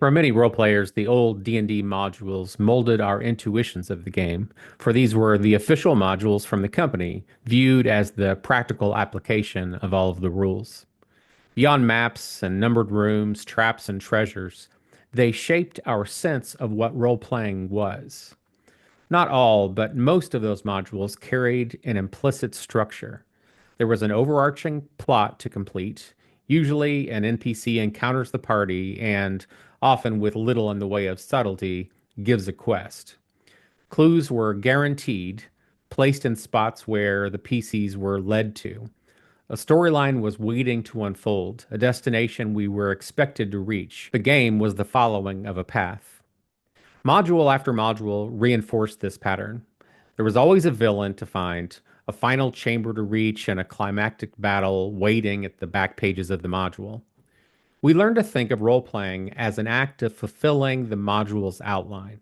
For many role players, the old D&D modules molded our intuitions of the game, for these were the official modules from the company, viewed as the practical application of all of the rules. Beyond maps and numbered rooms, traps and treasures, they shaped our sense of what role-playing was. Not all, but most of those modules carried an implicit structure. There was an overarching plot to complete. Usually, an NPC encounters the party and, often with little in the way of subtlety, gives a quest. Clues were guaranteed, placed in spots where the PCs were led to. A storyline was waiting to unfold, a destination we were expected to reach. The game was the following of a path. Module after module reinforced this pattern. There was always a villain to find, a final chamber to reach, and a climactic battle waiting at the back pages of the module. We learned to think of role playing as an act of fulfilling the module's outline.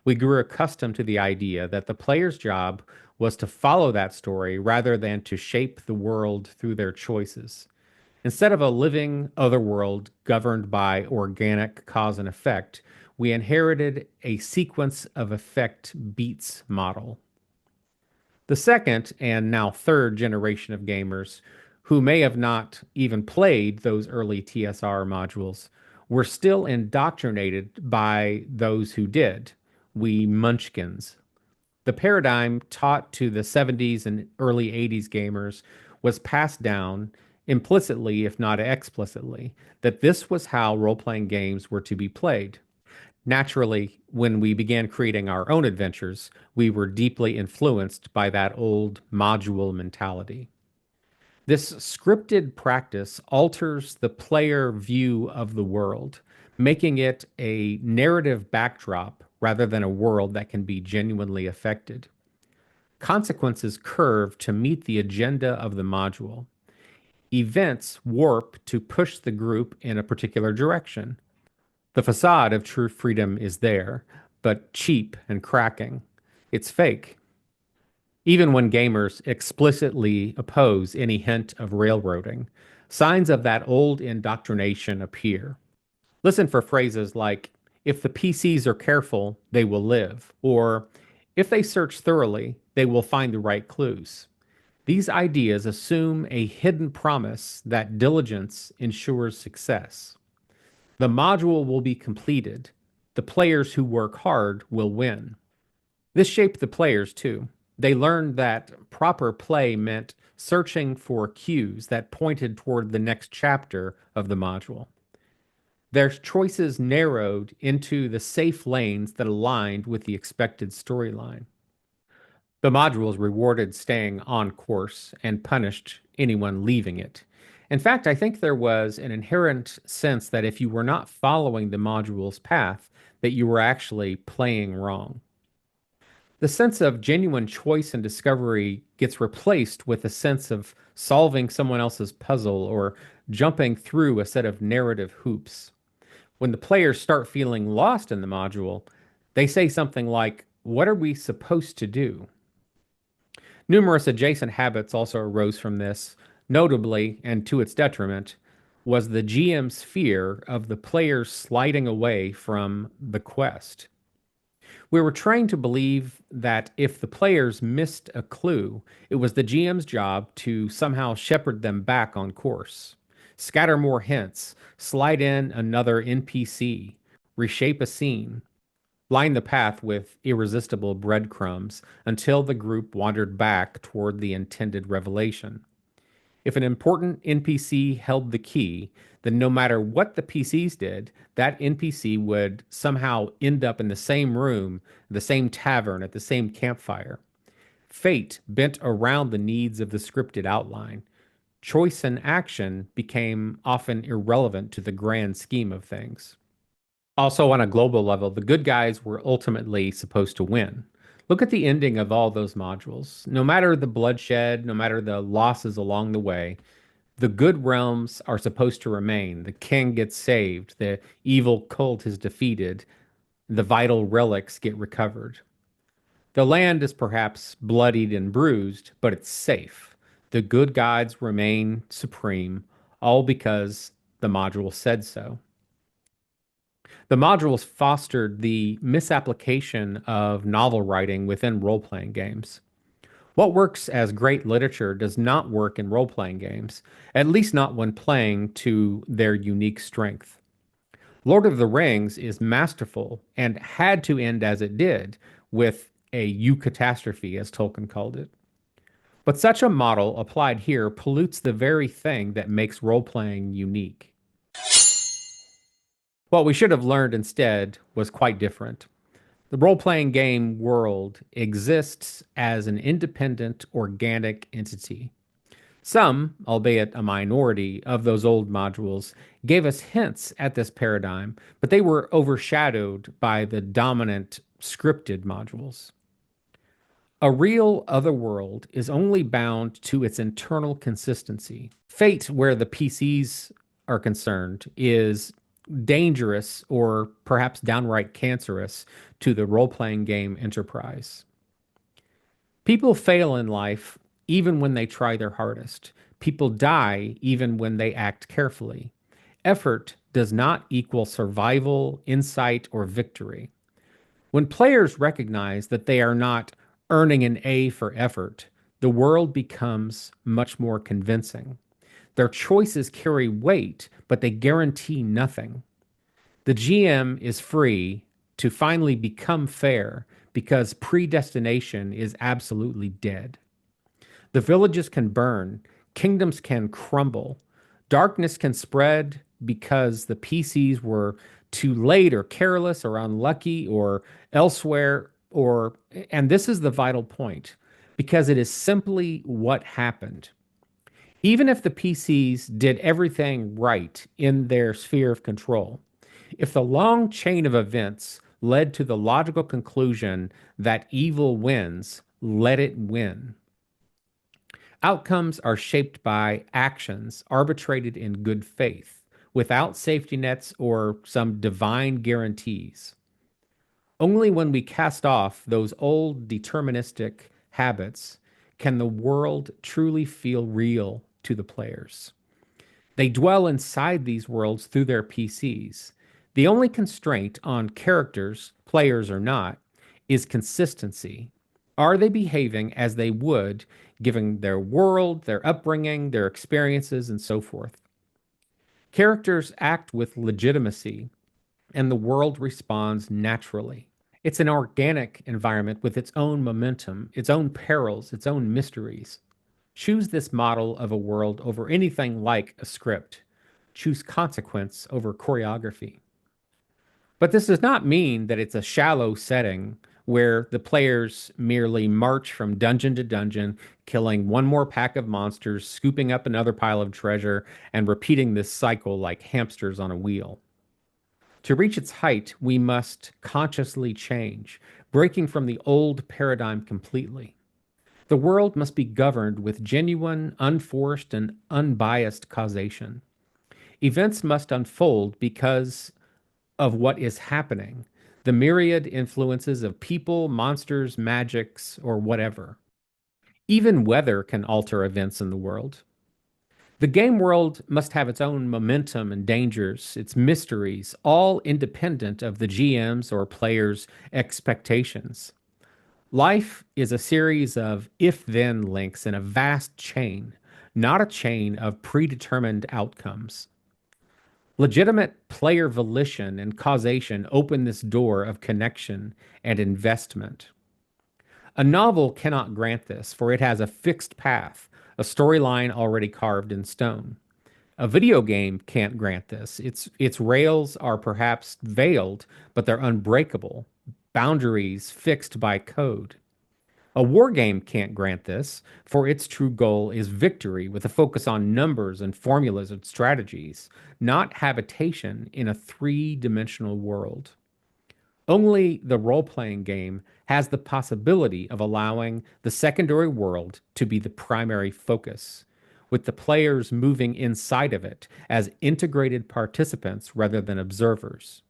We grew accustomed to the idea that the player's job was to follow that story rather than to shape the world through their choices. Instead of a living other world governed by organic cause and effect, we inherited a sequence of effect beats model. The second and now third generation of gamers, who may have not even played those early TSR modules, were still indoctrinated by those who did, we munchkins. The paradigm taught to the 70s and early 80s gamers was passed down implicitly, if not explicitly, that this was how role playing games were to be played. Naturally, when we began creating our own adventures, we were deeply influenced by that old module mentality. This scripted practice alters the player view of the world, making it a narrative backdrop rather than a world that can be genuinely affected. Consequences curve to meet the agenda of the module. Events warp to push the group in a particular direction. The facade of true freedom is there, but cheap and cracking. It's fake. Even when gamers explicitly oppose any hint of railroading, signs of that old indoctrination appear. Listen for phrases like, if the PCs are careful, they will live, or if they search thoroughly, they will find the right clues. These ideas assume a hidden promise that diligence ensures success. The module will be completed. The players who work hard will win. This shaped the players too. They learned that proper play meant searching for cues that pointed toward the next chapter of the module. Their choices narrowed into the safe lanes that aligned with the expected storyline. The modules rewarded staying on course and punished anyone leaving it. In fact, I think there was an inherent sense that if you were not following the module's path, that you were actually playing wrong. The sense of genuine choice and discovery gets replaced with a sense of solving someone else's puzzle or jumping through a set of narrative hoops. When the players start feeling lost in the module, they say something like, "What are we supposed to do?" Numerous adjacent habits also arose from this. Notably, and to its detriment, was the GM's fear of the players sliding away from the quest. We were trained to believe that if the players missed a clue, it was the GM's job to somehow shepherd them back on course. Scatter more hints, slide in another NPC, reshape a scene, line the path with irresistible breadcrumbs until the group wandered back toward the intended revelation. If an important NPC held the key, then no matter what the PCs did, that NPC would somehow end up in the same room, the same tavern, at the same campfire. Fate bent around the needs of the scripted outline. Choice and action became often irrelevant to the grand scheme of things. Also, on a global level, the good guys were ultimately supposed to win. Look at the ending of all those modules. No matter the bloodshed, no matter the losses along the way, the good realms are supposed to remain. The king gets saved, the evil cult is defeated, the vital relics get recovered. The land is perhaps bloodied and bruised, but it's safe. The good gods remain supreme, all because the module said so. The modules fostered the misapplication of novel writing within role playing games. What works as great literature does not work in role playing games, at least not when playing to their unique strength. Lord of the Rings is masterful and had to end as it did, with a eucatastrophe, as Tolkien called it. But such a model applied here pollutes the very thing that makes role playing unique. What we should have learned instead was quite different. The role playing game world exists as an independent, organic entity. Some, albeit a minority, of those old modules gave us hints at this paradigm, but they were overshadowed by the dominant scripted modules. A real other world is only bound to its internal consistency. Fate, where the PCs are concerned, is dangerous or perhaps downright cancerous to the role playing game enterprise. People fail in life even when they try their hardest. People die even when they act carefully. Effort does not equal survival, insight, or victory. When players recognize that they are not earning an A for effort, the world becomes much more convincing. Their choices carry weight, but they guarantee nothing. The GM is free to finally become fair because predestination is absolutely dead. The villages can burn, kingdoms can crumble, darkness can spread because the PCs were too late or careless or unlucky or elsewhere or and this is the vital point because it is simply what happened. Even if the PCs did everything right in their sphere of control, if the long chain of events led to the logical conclusion that evil wins, let it win. Outcomes are shaped by actions arbitrated in good faith, without safety nets or some divine guarantees. Only when we cast off those old deterministic habits can the world truly feel real to the players. They dwell inside these worlds through their PCs. The only constraint on characters, players or not, is consistency. Are they behaving as they would, given their world, their upbringing, their experiences, and so forth? Characters act with legitimacy, and the world responds naturally. It's an organic environment with its own momentum, its own perils, its own mysteries. Choose this model of a world over anything like a script. Choose consequence over choreography. But this does not mean that it's a shallow setting where the players merely march from dungeon to dungeon, killing one more pack of monsters, scooping up another pile of treasure, and repeating this cycle like hamsters on a wheel. To reach its height, we must consciously change, breaking from the old paradigm completely. The world must be governed with genuine, unforced, and unbiased causation. Events must unfold because of what is happening, the myriad influences of people, monsters, magics, or whatever. Even weather can alter events in the world. The game world must have its own momentum and dangers, its mysteries, all independent of the GM's or player's expectations. Life is a series of if then links in a vast chain, not a chain of predetermined outcomes. Legitimate player volition and causation open this door of connection and investment. A novel cannot grant this, for it has a fixed path, a storyline already carved in stone. A video game can't grant this. Its rails are perhaps veiled, but they're unbreakable, boundaries fixed by code. A war game can't grant this, for its true goal is victory with a focus on numbers and formulas and strategies, not habitation in a three-dimensional world. Only the role-playing game has the possibility of allowing the secondary world to be the primary focus, with the players moving inside of it as integrated participants rather than observers.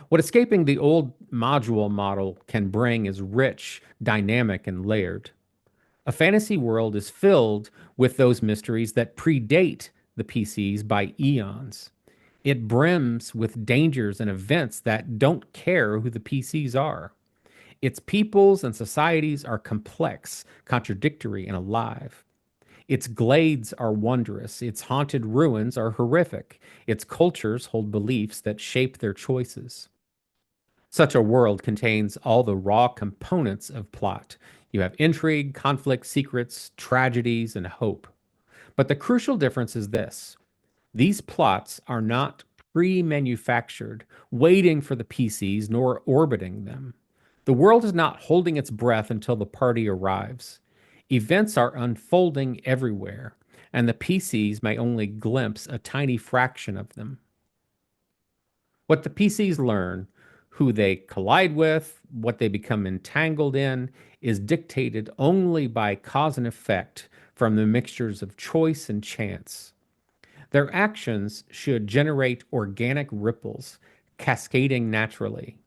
What escaping the old module model can bring is rich, dynamic, and layered. A fantasy world is filled with those mysteries that predate the PCs by eons. It brims with dangers and events that don't care who the PCs are. Its peoples and societies are complex, contradictory, and alive. Its glades are wondrous. Its haunted ruins are horrific. Its cultures hold beliefs that shape their choices. Such a world contains all the raw components of plot. You have intrigue, conflict, secrets, tragedies, and hope. But the crucial difference is this: these plots are not pre manufactured, waiting for the PCs, nor orbiting them. The world is not holding its breath until the party arrives. Events are unfolding everywhere, and the PCs may only glimpse a tiny fraction of them. What the PCs learn, who they collide with, what they become entangled in, is dictated only by cause and effect from the mixtures of choice and chance. Their actions should generate organic ripples, cascading naturally.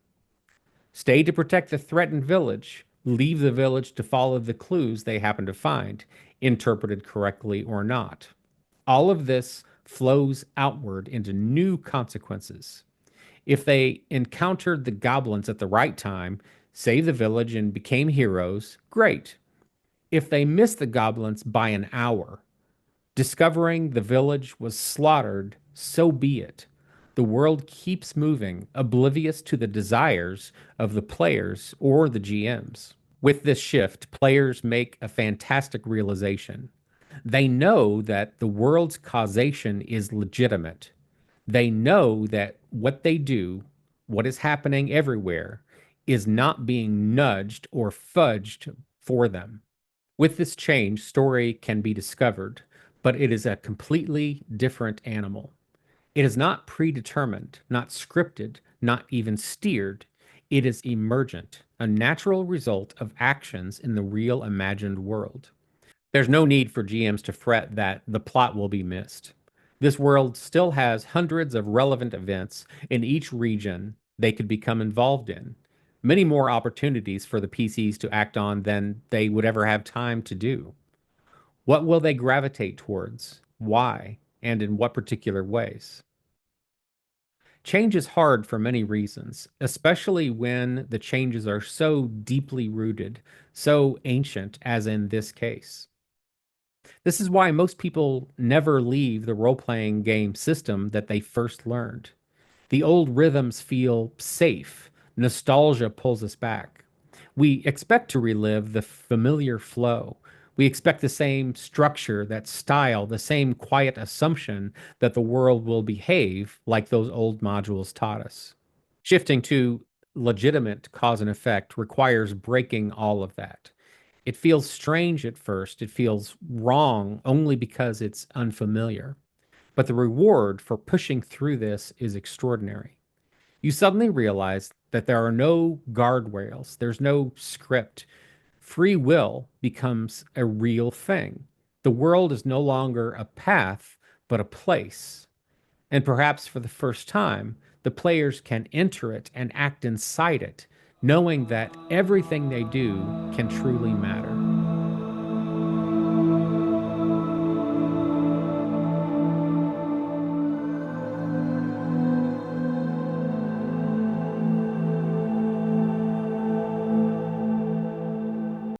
Stay to protect the threatened village. Leave the village to follow the clues they happen to find, interpreted correctly or not. All of this flows outward into new consequences. If they encountered the goblins at the right time, saved the village, and became heroes, great. If they missed the goblins by an hour, discovering the village was slaughtered, so be it. The world keeps moving, oblivious to the desires of the players or the GMs. With this shift, players make a fantastic realization. They know that the world's causation is legitimate. They know that what they do, what is happening everywhere, is not being nudged or fudged for them. With this change, story can be discovered, but it is a completely different animal. It is not predetermined, not scripted, not even steered. It is emergent, a natural result of actions in the real imagined world. There's no need for GMs to fret that the plot will be missed. This world still has hundreds of relevant events in each region they could become involved in. Many more opportunities for the PCs to act on than they would ever have time to do. What will they gravitate towards? Why? And in what particular ways? Change is hard for many reasons, especially when the changes are so deeply rooted, so ancient, as in this case. This is why most people never leave the role playing game system that they first learned. The old rhythms feel safe. Nostalgia pulls us back. We expect to relive the familiar flow. We expect the same structure, that style, the same quiet assumption that the world will behave like those old modules taught us. Shifting to legitimate cause and effect requires breaking all of that. It feels strange at first. It feels wrong only because it's unfamiliar. But the reward for pushing through this is extraordinary. You suddenly realize that there are no guardrails, there's no script. Free will becomes a real thing. The world is no longer a path, but a place. And perhaps for the first time, the players can enter it and act inside it, knowing that everything they do can truly matter.